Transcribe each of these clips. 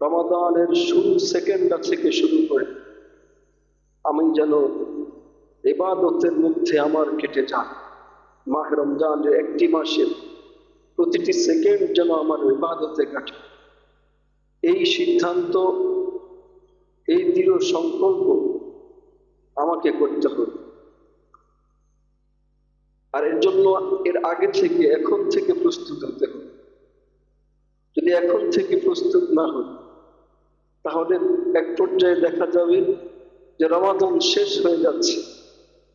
রমাদানের শুরু সেকেন্ডটা থেকে শুরু করে আমি যেন ইবাদতের মধ্যে আমার কেটে যায়। মাহে রমজানের একটি মাসের প্রতিটি সেকেন্ড যেন আমার ইবাদতে কাটে, এই সিদ্ধান্ত, এই দৃঢ় সংকল্প আমাকে করতে হবে। আর এর জন্য এর আগে থেকে, এখন থেকে প্রস্তুত হতে হবে। যদি এখন থেকে প্রস্তুত না হই, তাহলে এক পর্যায়ে দেখা যাবে যে রমাদান শেষ হয়ে যাচ্ছে,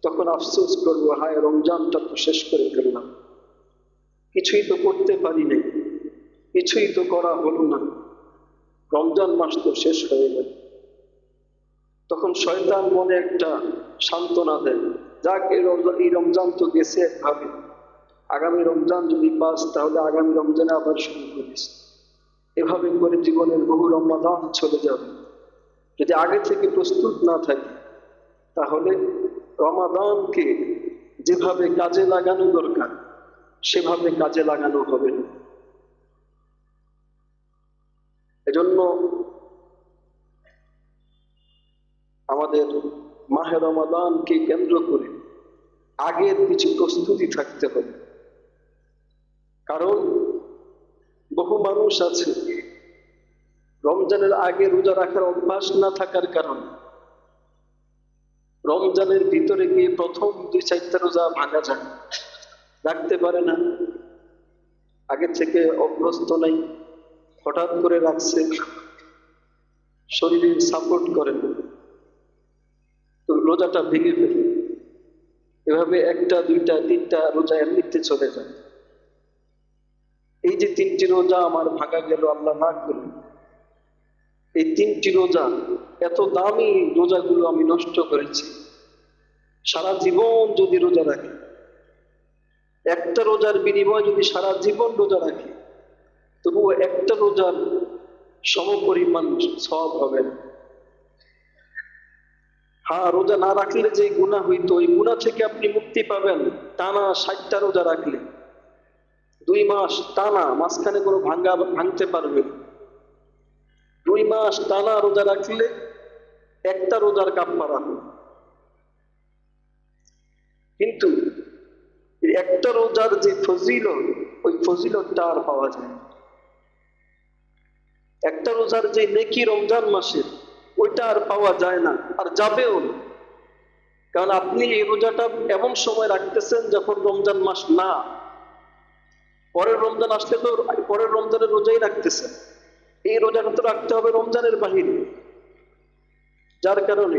তখন আফসোস করবো, হায় রমজানটা তো শেষ করে ফেললাম, কিছুই তো করতে পারি নাই, কিছুই তো করা হলো না, রমজান মাস তো শেষ হয়ে গেল। তখন শয়তান মনে একটা সান্ত্বনা দেয়, যাক এই রমজান তো গেছে একভাবে, আগামী রমজান যদি পাস তাহলে আগামী রমজানে আবার শুরু করিস। এভাবে করে জীবনের বহু রমাদান চলে যাবে। যদি আগে থেকে প্রস্তুত না থাকে, তাহলে রমাদানকে যেভাবে কাজে লাগানো দরকার সেভাবে কাজে লাগানো হবে না। এজন্য আমাদের মাহে রমাদানকে কেন্দ্র করে আগের কিছু প্রস্তুতি থাকতে হবে। কারণ বহু মানুষ আছে রমজানের আগে রোজা রাখার অভ্যাস না থাকার কারণে রমজানের ভিতরে গিয়ে প্রথম 2-4টা রোজা ভাঙা যায়, রাখতে পারে না, আগে থেকে অভ্যস্ত নাই, হঠাৎ করে রাখছে, শরীরের সাপোর্ট করে না, তো রোজাটা ভেঙে ফেলে। এভাবে 1টা 2টা 3টা রোজা এমনিতে চলে যায়। এই যে 3টি রোজা আমার ভাঙা গেল, আল্লাহ না করলেন, এই 3টি রোজা, এত দামি রোজাগুলো আমি নষ্ট করেছি। সারা জীবন যদি রোজা রাখি, একটা রোজার বিনিময়ে যদি সারা জীবন রোজা রাখি, তবুও একটা রোজার সমপরিমাণ সওয়াব হবে না। হ্যাঁ, রোজা না রাখলে যে গুনাহ হইতো, ওই গুনাহ থেকে আপনি মুক্তি পাবেন টানা 60টা রোজা রাখলে। 2 মাস টানা, মাঝখানে কোনো ভাঙতে পারবে। 2 মাস টানা রোজা রাখলে একটা রোজার কাফারা হবে। কিন্তু একটা রোজার যে ফজিলত, ওই ফজিলতটা আর পাওয়া যায় না। একটা রোজার যে নেকি রমজান মাসের, ওইটা আর পাওয়া যায় না, আর যাবেও না। কারণ আপনি এই রোজাটা এমন সময় রাখতেছেন যখন রমজান মাস না, পরের রমজান আসলে তো পরের রমজানের রোজাই রাখতেছেন। এই রোজাটা তো রাখতে হবে রমজানের বাহিরে। যার কারণে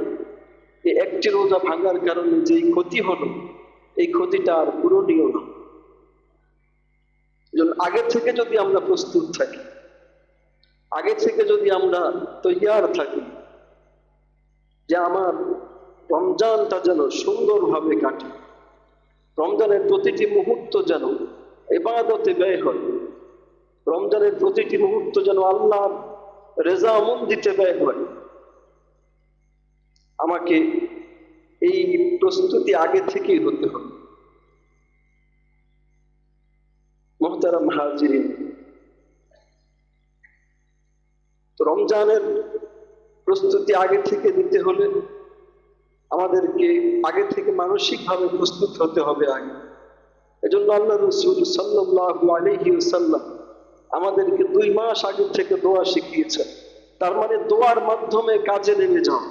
এই একটি রোজা ভাঙার কারণে যে ক্ষতি হলো, এই ক্ষতিটা আর পূরণীয় না। আগে থেকে যদি আমরা প্রস্তুত থাকি, আগে থেকে যদি আমরা তৈয়ার থাকি যে আমার রমজানটা যেন সুন্দরভাবে কাটে, রমজানের প্রতিটি মুহূর্ত যেন ইবাদতে ব্যয় হয়, রমজানের প্রতিটি মুহূর্ত যেন আল্লাহর রেজামন্দিতে ব্যয় হয়, আমাকে এই প্রস্তুতি আগে থেকেই হতে হবে। মুহতারাম হাজিরিন, তো রমজানের প্রস্তুতি আগে থেকে নিতে হলে আমাদেরকে আগে থেকে মানসিকভাবে প্রস্তুত হতে হবে আগে। এজন্য আল্লাহ রাসূল সাল্লাল্লাহু আলাইহি ওয়াসাল্লাম আমাদেরকে 2 মাস আগে থেকে দোয়া শিখিয়েছেন। তার মানে দোয়ার মাধ্যমে কাজে নেমে যাও।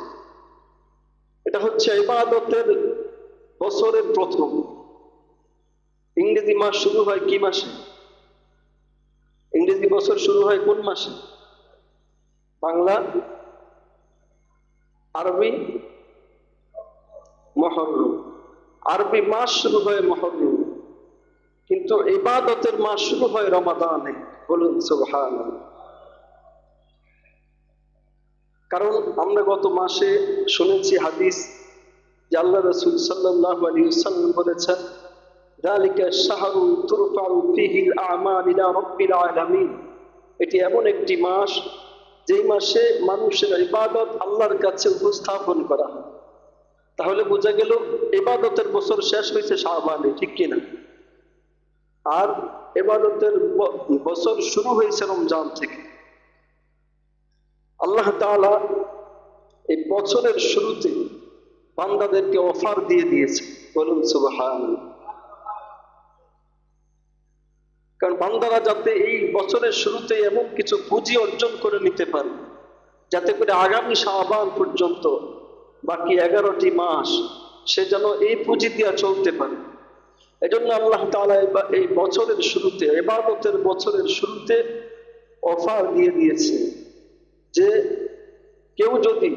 এটা হচ্ছে ইবাদতের বছরের প্রথম। ইংরেজি মাস শুরু হয় কি মাসে? ইংরেজি বছর শুরু হয় কোন মাসে? বাংলা, আরবি মুহররম। আরবি মাস শুরু হয় মুহররম, কিন্তু ইবাদতের মাস শুরু হয় রমাদানে। বলুন সুবহানাল্লাহ। কারণ আমরা গত মাসে শুনেছি হাদিস যে আল্লাহ রাসূল সাল্লাল্লাহু আলাইহি ওয়াসাল্লাম বলেছেন, যালিকা শাহরু তুরফাউ ফীহিল আ'মাল ইলা রাব্বিল আলামিন। এটি এমন একটি মাস যেই মাসে মানুষের ইবাদত আল্লাহর কাছে উপস্থাপন করা হয়। তাহলে বোঝা গেল ইবাদতের বছর শেষ হয়েছে শাবানে, ঠিক কিনা? আর ইবাদতের বছর শুরু হয়েছে রমজান থেকে। আল্লাহ তাআলা এই বছরের শুরুতে বান্দাদেরকে অফার দিয়ে দিয়েছে, বলুন সুবহানাল্লাহ। কারণ বান্দারা যাতে এই বছরের শুরুতে এমন কিছু পুঁজি অর্জন করে নিতে পারে, যাতে করে আগামী শাবান পর্যন্ত বাকি 11টি মাস সে যেন এই পুঁজি দিয়ে চলতে পারে। এজন্য আল্লাহ তাআলা এই বছরের শুরুতে, ইবাদতের বছরের শুরুতে অফার দিয়ে দিয়েছে যে কেউ যদি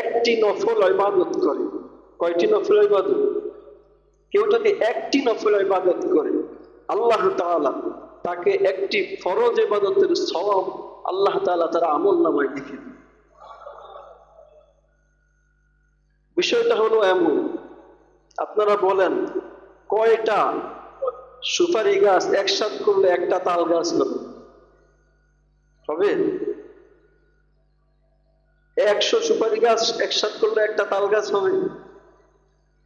একটি নফল ইবাদত করে, কয়টি নফল ইবাদত? কেউ যদি একটি নফল ইবাদত করে, আল্লাহ তাআলা তাকে একটি ফরজ ইবাদতের সওয়াব আল্লাহ তাআলা তার আমলনামায় লিখে দেন। বিষয়টা হলো এমন, আপনারা বলেন কয়টা সুপারি গাছ একসাথে করলে একটা তাল গাছ হবে? 100 সুপারি গাছ একসাথে করলে একটা তাল গাছ হবে?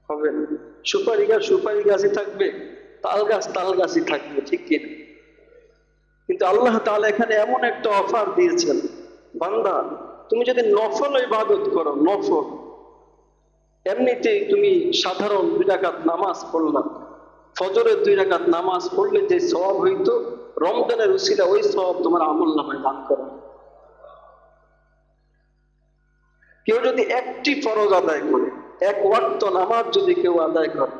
হবে না। সুপারি গাছ সুপারি গাছই থাকবে, তাল গাছই থাকবে, ঠিক কিনা? কিন্তু আল্লাহ তাআলা এখানে এমন একটা অফার দিয়েছেন, বান্দা তুমি যদি নফল ইবাদত করো, নফল এমনিতেই তুমি সাধারণ 2 রাকাত নামাজ পড়লাম, ফজরের 2 রাকাত নামাজ পড়লে যে সওয়াব হইতো, রমজানের উসিলা ওই সওয়াব তোমার আমলনামায় দান করা। কেউ যদি একটি ফরজ আদায় করে, এক ওয়াক্ত নামাজ যদি কেউ আদায় করে,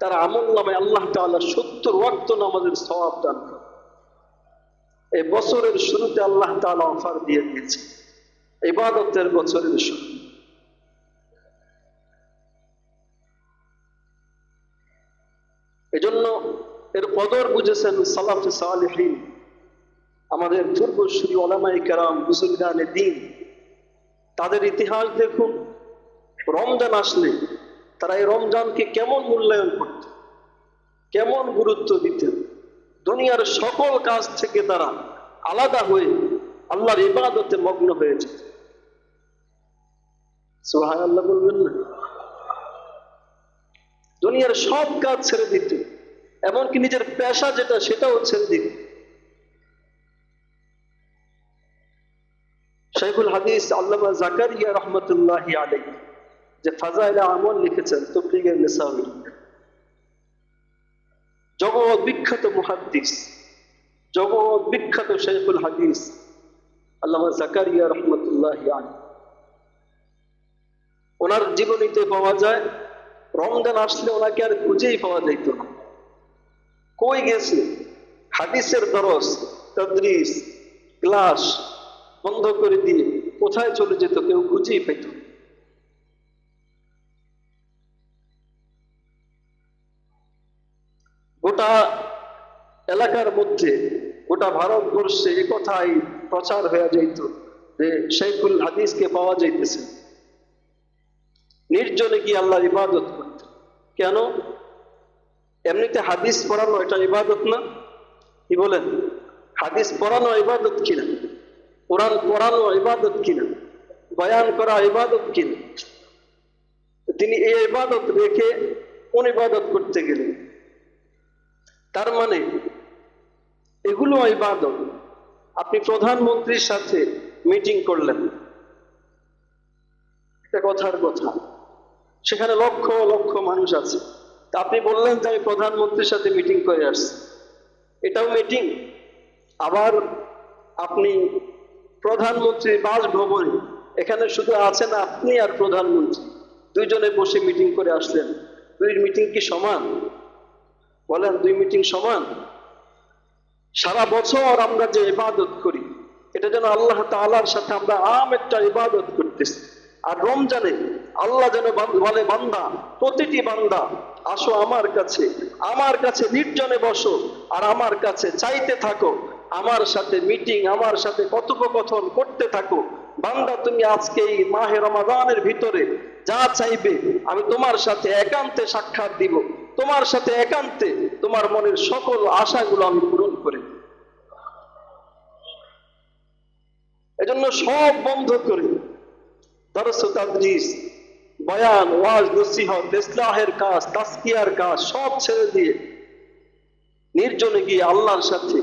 তার আমলনামায় আল্লাহ তাআলা 70 ওয়াক্ত নামাজের সওয়াব দান করে। এই বছরের শুরুতে আল্লাহ তাআলা অফার দিয়ে দিয়েছে, ইবাদতের বছরের শুরু। এজন্য এর কদর বুঝেছেন সালাফে সালেহীন, আমাদের পূর্বসূরি উলামায়ে কেরাম, বুজুর্গানে দ্বীন। তাদের ইতিহাস দেখুন, রমজান আসলে তারা এই রমজানকে কেমন মূল্যায়ন করত, কেমন গুরুত্ব দিতেন। দুনিয়ার সকল কাজ থেকে তারা আলাদা হয়ে আল্লাহর ইবাদতে মগ্ন হয়ে যেত। সুবহানাল্লাহ বলবেন না? দুনিয়ার সব কাজ ছেড়ে দিত, এমনকি নিজের পেশা যেটা সেটাও ছেড়ে দিত। শাইখুল হাদিস আল্লামা জাকারিয়া রাহমাতুল্লাহি আলাইহি যে ফাজাইলে আমল লিখেছেন তবলিগে নিসাবি, জগৎ বিখ্যাত মুহাদ্দিস, জগৎ বিখ্যাত শাইখুল হাদিস আল্লামা জাকারিয়া রাহমাতুল্লাহি আলাইহি, ওনার জীবনীতে পাওয়া যায় রমজান আসলে ওনাকে আর খুঁজেই পাওয়া যাইত না। কই গেছে? হাদিসের দরস, তাদরিস, ক্লাস বন্ধ করে দিয়ে কোথায় চলে যেত, কেউ খুঁজেই পেত। গোটা এলাকার মধ্যে, গোটা ভারতবর্ষে এ কথাই প্রচার হয়ে যাইত যে শাইখুল হাদিসকে পাওয়া যাইতেছে। নির্জনে গিয়ে আল্লাহর ইবাদত করতে। কেন? এমনিতে হাদিস পড়ানো এটা ইবাদত না? কি বলেন? হাদিস পড়ানো ইবাদত কিনা? কোরআন পড়ানো ইবাদত কিনা? বয়ান করা ইবাদত কিনা? তিনি এই ইবাদত রেখে কোন ইবাদত করতে গেলেন? তার মানে এগুলো ইবাদত। আপনি প্রধানমন্ত্রীর সাথে মিটিং করলেন, এটা কথার কথা, সেখানে লক্ষ লক্ষ মানুষ আছে, তা আপনি বললেন যে আমি প্রধানমন্ত্রীর সাথে মিটিং করে আসছি, এটাও মিটিং। আবার আপনি প্রধানমন্ত্রীর বাসভবনে, এখানে শুধু আছেন আপনি আর প্রধানমন্ত্রী, দুইজনে বসে মিটিং করে আসলেন, দুই মিটিং কি সমান? বলেন, দুই মিটিং সমান? সারা বছর আমরা যে ইবাদত করি, এটা যেন আল্লাহ তাআলার সাথে আমরা আম একটা ইবাদত করতেছি। আর রমজানে আল্লাহ যেন বলে, বান্দা, প্রতিটি বান্দা আসো আমার কাছে নির্জনে বসো আর আমার কাছে চাইতে থাকো, আমার সাথে মিটিং, আমার সাথে কথোপকথন করতে থাকো। বান্দা, তুমি আজকে এই মাহে রমাদানের ভিতরে যা চাইবে আমি তোমার সাথে একান্তে সাক্ষাৎ দিব, তোমার সাথে একান্তে তোমার মনের সকল আশাগুলো আমি পূরণ করে দেব। এজন্য সব বন্ধ করে দরস ও তাদরিস, বয়ান, ওয়াজ, নসিহত, ইসলাহের কাজ, তাসকিয়ার কাজ সব ছেড়ে দিয়ে নির্জনে গিয়ে আল্লাহর সাথে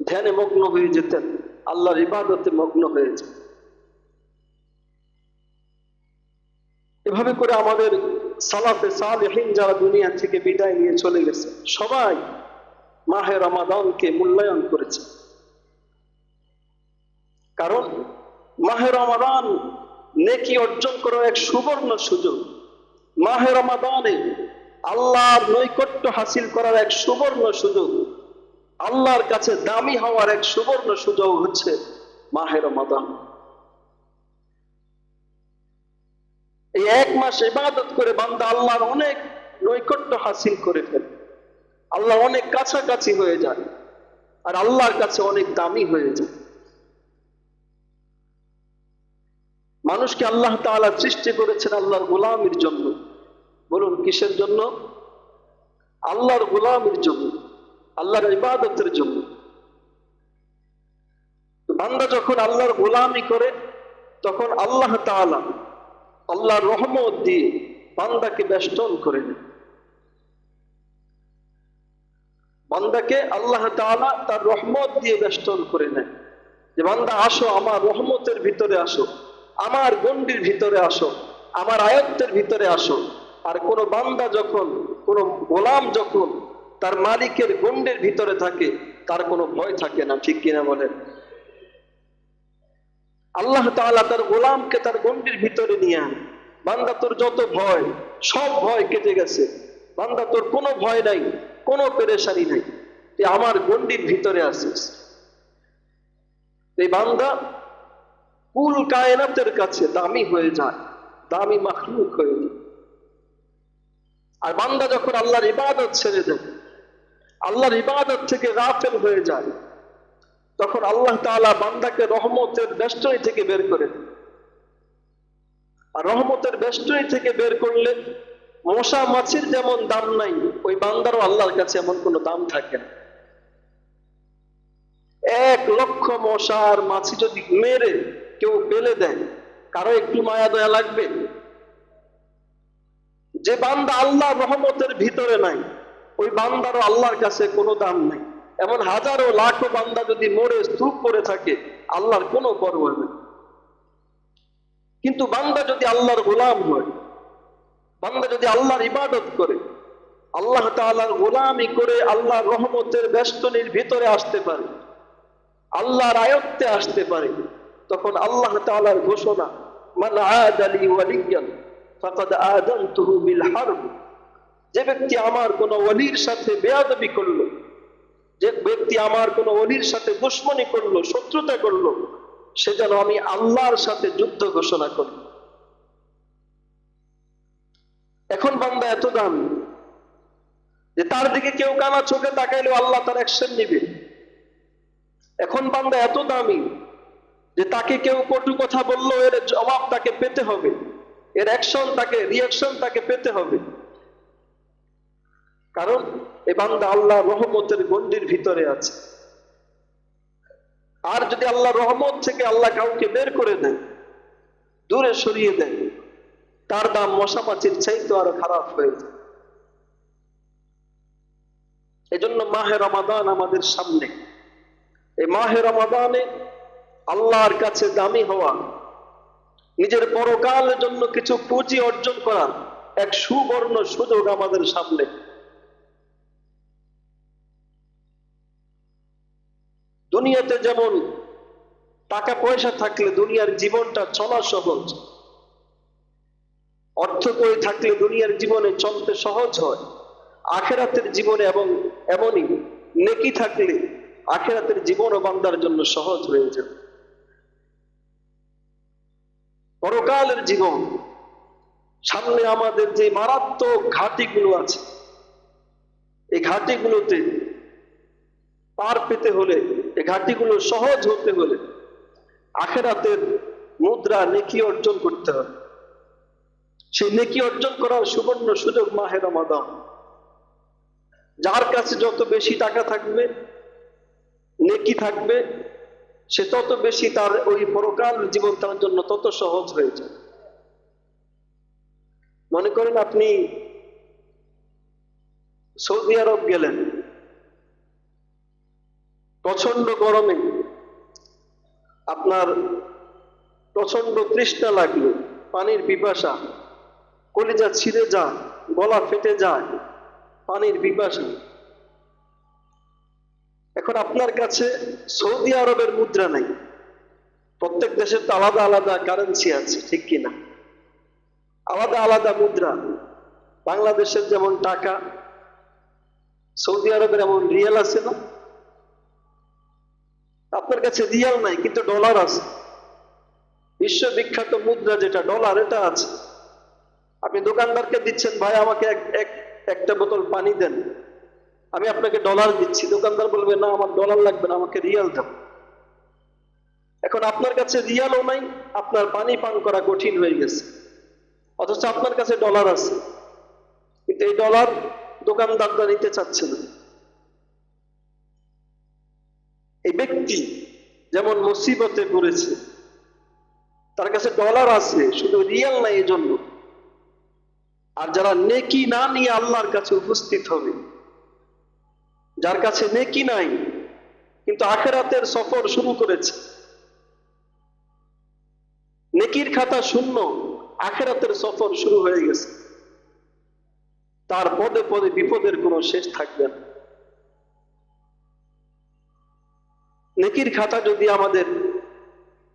ধ্যানে মগ্ন হয়ে যেতেন, আল্লাহর ইবাদতে মগ্ন হয়ে যেতেন। এভাবে করে আমাদের সালাফে সালেহীন যারা দুনিয়া থেকে বিদায় নিয়ে চলে গেছে সবাই মাহে রমাদানকে মূল্যায়ন করেছে। কারণ মাহে রমাদান নেকি অর্জন করার এক সুবর্ণ সুযোগ। মাহে রমাদানে আল্লাহর নৈকট্য হাসিল করার এক সুবর্ণ সুযোগ, আল্লাহর কাছে দামি হওয়ার এক সুবর্ণ সুযোগ হচ্ছে মাহে রমাদান। এই এক মাস ইবাদত করে বান্দা আল্লাহর অনেক নৈকট্য হাসিল করে ফেলে, আল্লাহ অনেক কাছাকাছি হয়ে যায় আর আল্লাহর কাছে অনেক দামি হয়ে যায়। মানুষকে আল্লাহ তাআলা সৃষ্টি করেছেন আল্লাহর গোলামির জন্য। বলুন কিসের জন্য? আল্লাহর গোলামির জন্য, আল্লাহর ইবাদতের জন্য। বান্দা যখন আল্লাহর গোলামি করে তখন আল্লাহ তাআলা আল্লাহর রহমত দিয়ে বান্দাকে বেষ্টন করে নেয়। বান্দাকে আল্লাহ তাআলা তার রহমত দিয়ে বেষ্টন করে নেয় যে বান্দা আসো আমার রহমতের ভিতরে আসো, আমার গণ্ডির ভিতরে আসো, আমার আয়ত্তের ভিতরে আসো। আর কোন বান্দা যখন, কোন গোলাম যখন তার মালিকের গণ্ডির ভিতরে থাকে তার কোনো ভয় থাকে না, ঠিক কিনা বলেন? আল্লাহ তাআলা তার গোলামকে তার গণ্ডির ভিতরে নিয়ে আনে। বান্দা তোর যত ভয় সব ভয় কেটে গেছে, বান্দা তোর কোনো ভয় নাই, কোনো পেরেশানি নাই, তুই আমার গণ্ডির ভিতরে আসিস। এই বান্দা কুল কায়নাতের কাছে দামি হয়ে যায়, দামি মাখলুক হয়ে যায়। আর বান্দা যখন আল্লাহর ইবাদত ছেড়ে দেয়, আল্লাহর ইবাদত থেকে গাফেল হয়ে যায়, তখন আল্লাহ তাআলা বান্দাকে রহমতের বেষ্টনী থেকে বের করে দেয়। আর রহমতের বেষ্টনী থেকে বের করলে মশা মাছির যেমন দাম নাই, ওই বান্দারও আল্লাহর কাছে এমন কোনো দাম থাকে না। 1,00,000 মশার মাছি যদি মেরে কেউ ফেলে দেয়, কারো একটু মায়া দয়া লাগবে? যে বান্দা আল্লাহর রহমতের ভিতরে নাই ওই বান্দারও আল্লাহর কাছে কোনো দাম নাই। এমন হাজারো লাখো বান্দা যদি মরে স্তূপ করে থাকে আল্লাহর কোনো পরোয়া নেই। কিন্তু বান্দা যদি আল্লাহর গোলাম হয়, বান্দা যদি আল্লাহর ইবাদত করে, আল্লাহ তাআলার গোলামি করে আল্লাহর রহমতের বেষ্টনীর ভিতরে আসতে পারে, আল্লাহর আয়ত্তে আসতে পারে, তখন আল্লাহ তাআলার ঘোষণা, মান আদা লি ওয়ালিয়ান ফাকাদ আযানতুহু বিল হারব। যে ব্যক্তি আমার কোন ওলির সাথে বেয়াদবি করলো, যে ব্যক্তি আমার কোন ওলির সাথে দুশমনি করলো, শত্রুতা করলো, সে যেন আমি আল্লাহর সাথে যুদ্ধ ঘোষণা করি। এখন বান্দা এত দামি যে তার দিকে কেউ কানা চোখে তাকাইলেও আল্লাহ তার অ্যাকশন নিবে। এখন বান্দা এত দামি যে তাকে কেউ কটু কথা বললো এর জবাব তাকে পেতে হবে, এর অ্যাকশন তাকে, রিয়াকশন তাকে পেতে হবে। কারণ এই বান্দা আল্লাহ রহমতের গণ্ডির ভিতরে আছে। আর যদি আল্লাহ রহমত থেকে আল্লাহ কাউকে বের করে দেয়, দূরে সরিয়ে দেয়, তার দাম মশা মাছির চাইতে আরো খারাপ হয়ে যায়। এজন্য মাহে রমাদান আমাদের সামনে। এই মাহে রমাদানে আল্লাহর কাছে দামি হওয়া, নিজের পরকালের জন্য কিছু পুঁজি অর্জন করার এক সুবর্ণ সুযোগ আমাদের সামনে। দুনিয়াতে যেমন টাকা পয়সা থাকলে দুনিয়ার জীবনটা চলা সহজ, অর্থ কই থাকলে দুনিয়ার জীবনে চলতে সহজ হয়, আখিরাতের জীবনে এবং এমনই নেকি থাকলে আখিরাতের জীবনও বান্দার জন্য সহজ হয়ে যাবে। পরকালের জীবন সামনে আমাদের যে মারাত্মক ঘাটিগুলো আছে, এই ঘাটিগুলোতে পার পেতে হলে, এই ঘাটিগুলো সহজ হতে হলে আখিরাতের মুদ্রা নেকি অর্জন করতে হবে। সেই নেকি অর্জন করার সুবর্ণ সুযোগ মাহে রমাদান। যার কাছে যত বেশি টাকা থাকবে, নেকি থাকবে, সে তত বেশি তার ওই পরকাল জীবন তার জন্য তত সহজ হয়ে যায়। মনে করেন আপনি সৌদি আরব গেলেন, প্রচন্ড গরমে আপনার প্রচন্ড তৃষ্ণা লাগলো, পানির পিপাসা, কলিজা ছিঁড়ে যায়, গলা ফেটে যায়, পানির পিপাসা। এখন আপনার কাছে সৌদি আরবের মুদ্রা নাই, প্রত্যেক দেশের তো আলাদা আলাদা কারেন্সি আছে, ঠিক কিনা? আলাদা আলাদা মুদ্রা। বাংলাদেশের যেমন টাকা, সৌদি আরবের এমন রিয়াল আছে না? আপনার কাছে রিয়াল নাই, কিন্তু ডলার আছে। বিশ্ববিখ্যাত মুদ্রা যেটা ডলার, এটা আছে। আপনি দোকানদারকে দিচ্ছেন, ভাই আমাকে একটা বোতল পানি দেন, আমি আপনাকে ডলার দিচ্ছি। দোকানদার বলবে, না আমার ডলার লাগবে না, আমাকে রিয়াল দাও। এখন আপনার কাছে রিয়ালও নাই, আপনার পানি পান করা কঠিন হয়ে গেছে, অথচ আপনার কাছে ডলার আছে, কিন্তু এই ডলার দোকানদাররা নিতে চাচ্ছে না। এই ব্যক্তি যেমন মুসিবতে পড়েছে, তার কাছে ডলার আছে, শুধু রিয়াল নাই এই জন্য। আর যারা নেকি না নিয়ে আল্লাহর কাছে উপস্থিত হবে, যার কাছে নেকি নাই কিন্তু আখিরাতের সফর শুরু করেছে, নেকির খাতা শূন্য, আখিরাতের সফর শুরু হয়ে গেছে, তার পদে পদে বিপদের কোনো শেষ থাকবে না। নেকির খাতা যদি আমাদের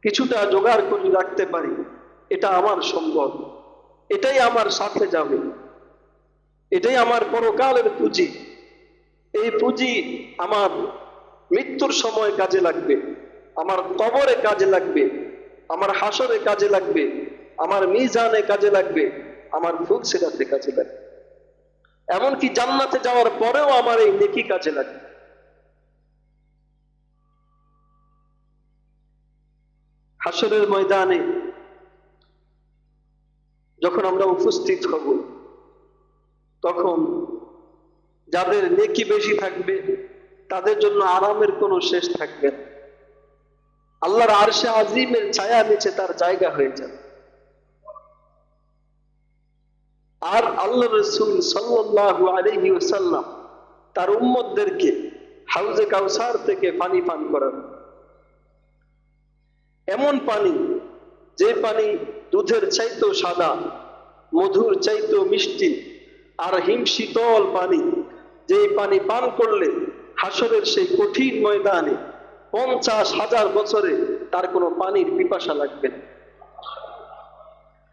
কিছুটা জোগাড় করে রাখতে পারি, এটা আমার সম্পদ, এটাই আমার সাথে যাবে, এটাই আমার পরকালের পুঁজি। এই পুঁজি আমার মৃত্যুর সময় কাজে লাগবে, আমার কবরে কাজে লাগবে, আমার হাসরে কাজে লাগবে, আমার মিজানে কাজে লাগবে, আমার ফুলসিরাতে কাজে লাগবে, এমনকি জান্নাতে যাওয়ার পরেও আমার এই নেকি কাজে লাগবে। হাসরের ময়দানে যখন আমরা উপস্থিত হব, তখন যাদের নেকি বেশি থাকবে তাদের জন্য আরামের কোনো শেষ থাকবে না। আল্লাহর আরশে আজিমের ছায়া নিচে তার জায়গা হয়ে যাবে। আর আল্লাহ রাসূল সাল্লাল্লাহু আলাইহি ওয়াসাল্লাম তার উম্মতদেরকে হাউজে কাউসার থেকে পানি পান করাবেন। এমন পানি, যে পানি দুধের চাইতেও সাদা, মধুর চাইতেও মিষ্টি, আর হিম শীতল পানি, যে পানি পান করলে হাসরের সেই কঠিন ময়দানে 50,000 বছরে তার কোনো পানির পিপাসা লাগবে না।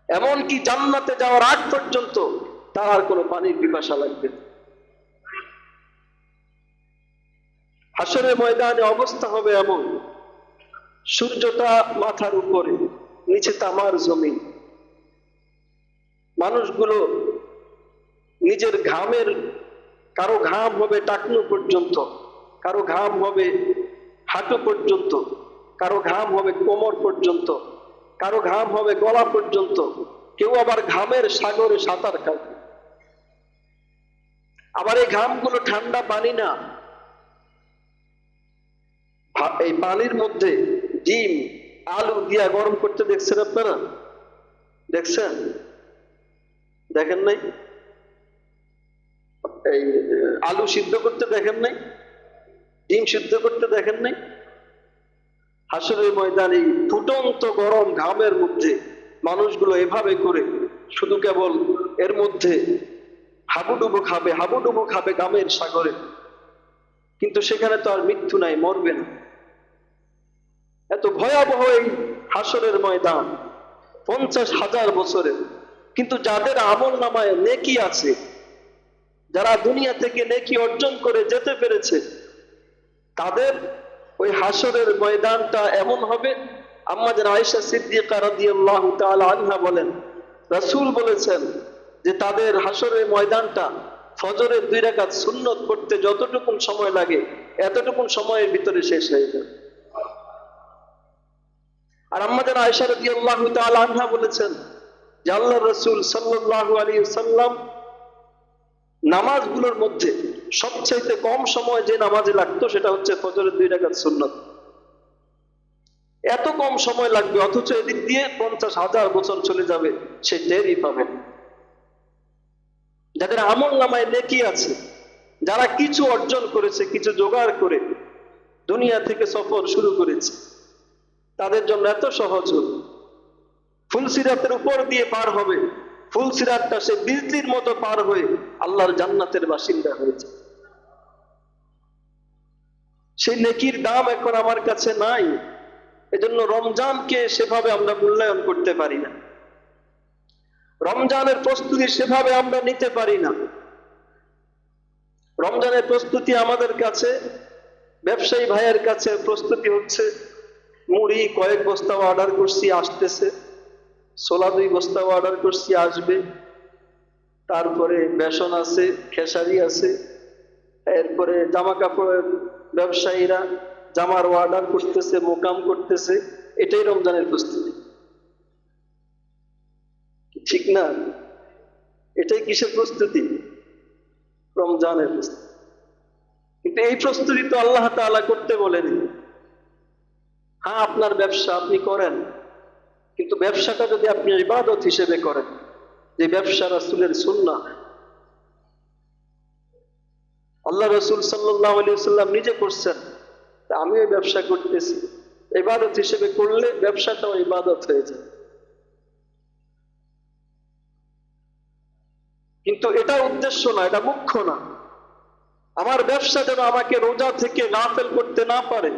এমনকি জান্নাতে যাওয়ার আগ পর্যন্ত তার আর কোনো পানির পিপাসা লাগবে না। হাসরের ময়দানে অবস্থা হবে এমন, সূর্যটা মাথার উপরে, নিচে তামার জমিন, মানুষগুলো নিজের ঘামের, কারো ঘাম হবে টাকনু পর্যন্ত, কারো ঘাম হবে হাঁটু পর্যন্ত, কারো ঘাম হবে কোমর পর্যন্ত, কারো ঘাম হবে গলা পর্যন্ত, কেউ আবার ঘামের সাগরে সাঁতার কাটবে। আবার এই ঘামগুলো ঠান্ডা পানি না, এই পানির মধ্যে ডিম আলু দিয়া গরম করতে দেখছেন আপনারা? দেখছেন? দেখেন নাই? এই আলু সিদ্ধ করতে দেখেন নাই? ডিম সিদ্ধ করতে দেখেন নাই? হাসরের ময়দানে ফুটন্ত গরম ঘামের মধ্যে মানুষগুলো এভাবে করে শুধু কেবল এর মধ্যে হাবুডুবু খাবে, হাবুডুবু খাবে ঘামের সাগরে, কিন্তু সেখানে তো আর মৃত্যু নাই, মরবে না। এত ভয়াবহ এই হাসরের ময়দান 50,000 বছরের। কিন্তু যাদের আমল নামায় নেকি আছে, যারা দুনিয়া থেকে নেকি অর্জন করে যেতে পেরেছে, তাদের ওই হাসরের ময়দানটা এমন হবে। আম্মা জান আয়েশা সিদ্দিকা রাদিয়াল্লাহু তাআলা আনহা বলেন, রাসূল বলেছেন যে তাদের হাসরের ময়দানটা ফজরের 2 রাকাত সুন্নত পড়তে যতটুকু সময় লাগে, এতটুকু সময়ের ভিতরে শেষ হয়ে যাবে। আর আম্মা জান আয়েশা রাদিয়াল্লাহু তাআলা আনহা বলেছেন যে আল্লাহর রাসূল সাল্লাল্লাহু আলাইহি ওয়াসাল্লাম নামাজগুলোর মধ্যে সবচেয়ে কম সময় যে নামাজে লাগতো সেটা হচ্ছে ফজরের 2 রাকাত সুন্নত। এত কম সময় লাগবে, অথচ এদিক দিয়ে 50,000 বছর চলে যাবে, সে টেরই পাবেন। যাদের আমল নামায় নেকি আছে, যারা কিছু অর্জন করেছে, কিছু জোগাড় করে দুনিয়া থেকে সফর শুরু করেছে, তাদের জন্য এত সহজ হল। ফুলসিরাতের উপর দিয়ে পার হবে, ফুলসিরাতটা সে বিজলির মতো পার হয়ে আল্লাহর জান্নাতের বাসিন্দা হয়েছে। সেই নেকির দাম এখন আমার কাছে নাই। এজন্য রমজানকে সেভাবে আমরা মূল্যায়ন করতে পারি না, রমজানের প্রস্তুতি সেভাবে আমরা নিতে পারি না। রমজানের প্রস্তুতি আমাদের কাছে, ব্যবসায়ী ভাইয়ের কাছে প্রস্তুতি হচ্ছে মুড়ি কয়েক বস্তা অর্ডার করছি আসতেছে, ছোলা 2 বস্তা অর্ডার করছি আসবে, তারপরে বেসন আছে, খেসারি আছে, এরপরে জামা কাপড়ের ব্যবসায়ীরা জামার অর্ডার করতেছে, মোকাম করতেছে। এটাই রমজানের প্রস্তুতি, ঠিক না? এটাই কিসের প্রস্তুতি? রমজানের প্রস্তুতি। কিন্তু এই প্রস্তুতি তো আল্লাহ তাআলা করতে বলেনি। হ্যাঁ, আপনার ব্যবসা আপনি করেন, কিন্তু ব্যবসাটা যদি আপনি ইবাদত হিসেবে করেন, যে ব্যবসা রাসূলের সুন্নাহ, আল্লাহ রাসূল সাল্লাল্লাহু আলাইহি ওয়াসাল্লাম নিজে করছেন, তা আমিও ব্যবসা করতেছি, ইবাদত হিসেবে করলে ব্যবসাটাও ইবাদত হয়ে যায়। কিন্তু এটা উদ্দেশ্য না, এটা মুখ্য না। আমার ব্যবসা যেন আমাকে রোজা থেকে গাফেল করতে না পারে,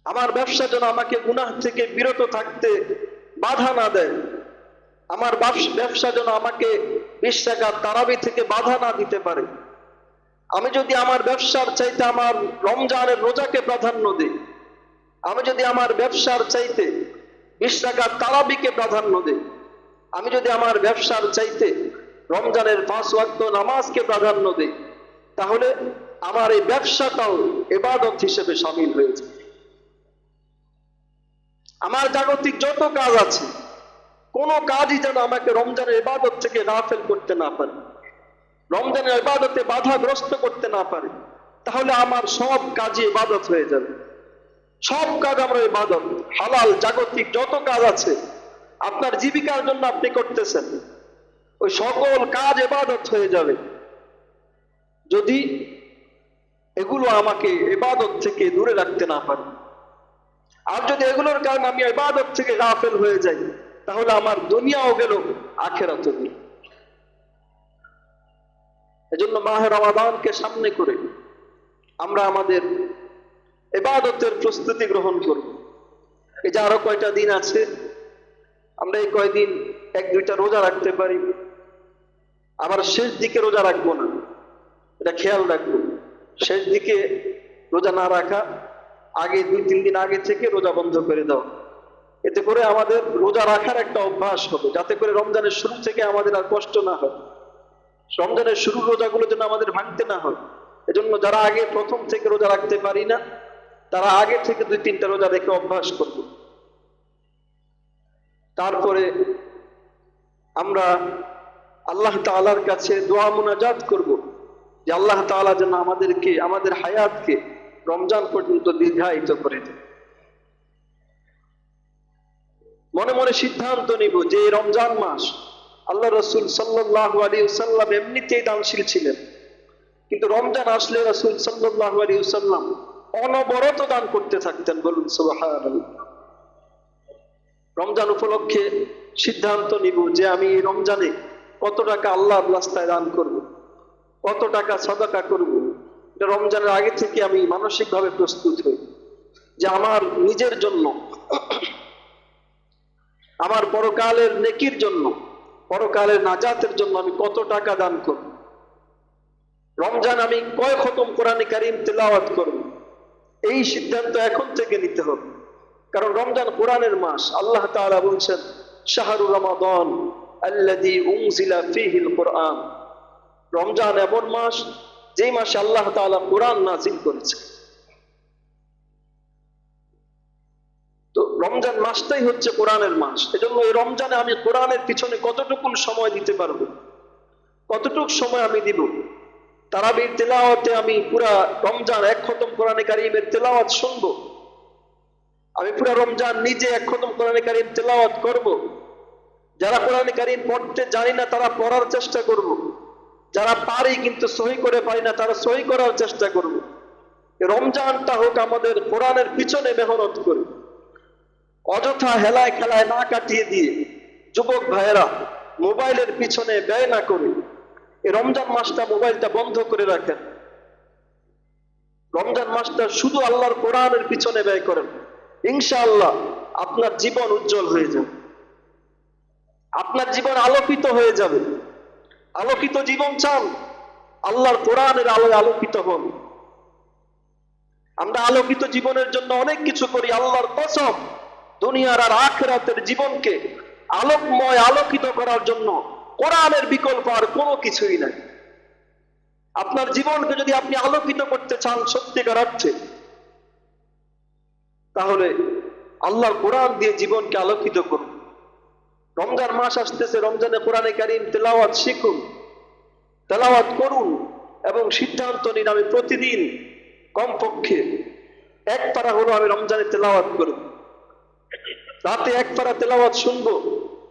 আমার ব্যবসা যেন আমাকে গুনাহ থেকে বিরত থাকতে বাধা না দেয়, আমার ব্যবসা যেন আমাকে 20 রাকাত তারাবি থেকে বাধা না দিতে পারে। আমি যদি আমার ব্যবসার চাইতে আমার রমজানের রোজাকে প্রাধান্য দিই, আমি যদি আমার ব্যবসার চাইতে 20 রাকাত তারাবিকে প্রাধান্য দিই, আমি যদি আমার ব্যবসার চাইতে রমজানের 5 ওয়াক্ত নামাজকে প্রাধান্য দিই, তাহলে আমার এই ব্যবসাটাও ইবাদত হিসেবে শামিল হয়েছে। আমার জাগতিক যত কাজ আছে, কোন কাজই যেন আমাকে রমজানের ইবাদত থেকে গাফেল করতে না পারে, রমজানের ইবাদতে বাধাগ্রস্ত করতে না পারে, তাহলে আমার সব কাজই ইবাদত হয়ে যাবে। সব কাজ আমরা ইবাদত, হালাল জাগতিক যত কাজ আছে, আপনার জীবিকার জন্য আপনি করতেছেন, ওই সকল কাজ ইবাদত হয়ে যাবে যদি এগুলো আমাকে ইবাদত থেকে দূরে রাখতে না পারে। আর যদি এগুলোর কারণে আমি ইবাদত থেকে গাফেল হয়ে যাই, তাহলে আমার দুনিয়াও গেল, আখিরাতও গেল। এজন্য মাহে রমাদানকে সামনে করে আমরা আমাদের ইবাদতের প্রস্তুতি গ্রহণ করব। এই যে আরো কয়টা দিন আছে, আমরা এই কয়দিন 1-2টা রোজা রাখতে পারি, আবার শেষ দিকে রোজা রাখবো না, এটা খেয়াল রাখবো। শেষ দিকে রোজা না রাখা, আগে 2-3 দিন আগে থেকে রোজা বন্ধ করে দাও। এতে করে আমাদের রোজা রাখার একটা অভ্যাস হবে, যাতে করে রমজানের শুরু থেকে আমাদের আর কষ্ট না হয়, রমজানের শুরুর রোজাগুলো যেন আমাদের ভাঙতে না হয়। এজন্য যারা আগে প্রথম থেকে রোজা রাখতে পারি না, তারা আগে থেকে 2-3টা রোজা রেখে অভ্যাস করব। তারপরে আমরা আল্লাহ তাআলার কাছে দোয়া মুনাজাত করব যে আল্লাহ তাআলা যেন আমাদেরকে, আমাদের হায়াতকে রমজান পর্যন্ত দীর্ঘায়িত করে দেন। মনে মনে সিদ্ধান্ত নিব যে এই রমজান মাস, আল্লাহ রাসূল সাল্লাল্লাহু আলাইহি ওয়াসাল্লাম এমনিতেই দানশীল ছিলেন, কিন্তু রমজান আসলে রাসূল সাল্লাল্লাহু আলাইহি ওয়াসাল্লাম অনবরত দান করতে থাকতেন। বলুন সুবহানাল্লাহ। রমজান উপলক্ষে সিদ্ধান্ত নিব যে আমি এই রমজানে কত টাকা আল্লাহর রাস্তায় দান করব, কত টাকা সাদাকা করব। এটা রমজানের আগে থেকে আমি মানসিকভাবে প্রস্তুত হই যে আমার নিজের জন্য, আমার পরকালের নেকির জন্য, পরকালের নাজাতের জন্য আমি কত টাকা দান করব। রমজান আমি কয় খতম কোরআনে কারীম তেলাওয়াত করব, এই সিদ্ধান্ত এখন থেকে নিতে হবে। কারণ রমজান কোরআনের মাস। আল্লাহ তাআলা বলছেন শাহরু রমাদান আল্লাযী উনজিলা ফীহিল কুরআন, রমজান এমন মাস যেই মাসে আল্লাহ তাআলা কোরআন নাযিল করেছে। তো রমজান মাসটাই হচ্ছে কোরআনের মাস। এজন্য এই রমজানে আমি কোরআনের পিছনে কতটুকু সময় দিতে পারবো, কতটুকু সময় আমি দিব। তারাবির তেলাওয়াতে আমি পুরা রমজান 1 খতম কোরআনে কারীমের তেলাওয়াত শুনবো, আমি পুরা রমজান নিজে 1 খতম কোরআনে কারীম তেলাওয়াত করব। যারা কোরআনে কারীম পড়তে জানি না তারা পড়ার চেষ্টা করব, যারা পারি কিন্তু সহি করে পারি না তারা সহি করার চেষ্টা করব। রমজানটা হোক আমাদের কোরআনের পিছনে মেহনত করে, অযথা হেলায় খেলায় না কাটিয়ে দিয়ে যুবক ভাইয়েরা মোবাইলের পিছনে ব্যয় না করে এই রমজান মাসটা মোবাইলটা বন্ধ করে রাখেন। রমজান মাসটা শুধু আল্লাহর কোরআনের পিছনে ব্যয় করেন, ইনশাআল্লাহ আপনার জীবন উজ্জ্বল হয়ে যাবে, আপনার জীবন আলোকিত হয়ে যাবে। আলোকিত জীবন চান, আল্লাহর কোরআনের আলোয় আলোকিত হন। আমরা আলোকিত জীবনের জন্য অনেক কিছু করি, আল্লাহর কসম দুনিয়ার আর আখিরাতের জীবনকে আলোকময় আলোকিত করার জন্য কোরআনের বিকল্প আর কোনো কিছুই নাই। আপনার জীবনকে যদি আপনি আলোকিত করতে চান সত্যিকার অর্থে, তাহলে আল্লাহর কোরআন দিয়ে জীবনকে আলোকিত করুন। রমজান মাস আসতেছে, রমজানে কোরআনে কারীম তেলাওয়াত শিখুন, তেলাওয়াত করুন এবং সিদ্ধান্ত নিন আমি প্রতিদিন কমপক্ষে এক পারা হলো আমি রমজানে তেলাওয়াত করব। রাতে এক পারা তেলাওয়াত শুনবো,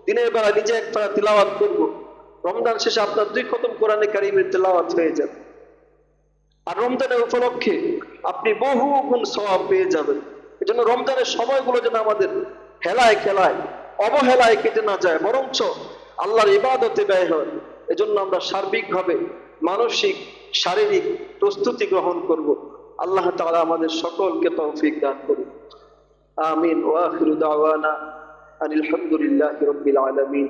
দিনের বেলা নিজে এক পারা তেলাওয়াত করব। রমজান শেষে আপনার 2 খতম কোরআনে কারীমের তেলাওয়াত হয়ে যাবে। আর রমজানের উপলক্ষে আপনি বহু গুণ সওয়াব পেয়ে যাবেন। এজন্য রমজানের সময়গুলো যেন আমাদের হেলায় খেলায় অবহেলায় কেটে না যায়, বরঞ্চ আল্লাহর ইবাদতে ব্যয় হয়। এজন্য আমরা সার্বিকভাবে মানসিক শারীরিক প্রস্তুতি গ্রহণ করব। আল্লাহ তাআলা আমাদের সকলকে তৌফিক দান করুন। আমিন। ওয়া আখিরু দাওয়ানা আনিল হামদুলিল্লাহি রাব্বিল আলামিন।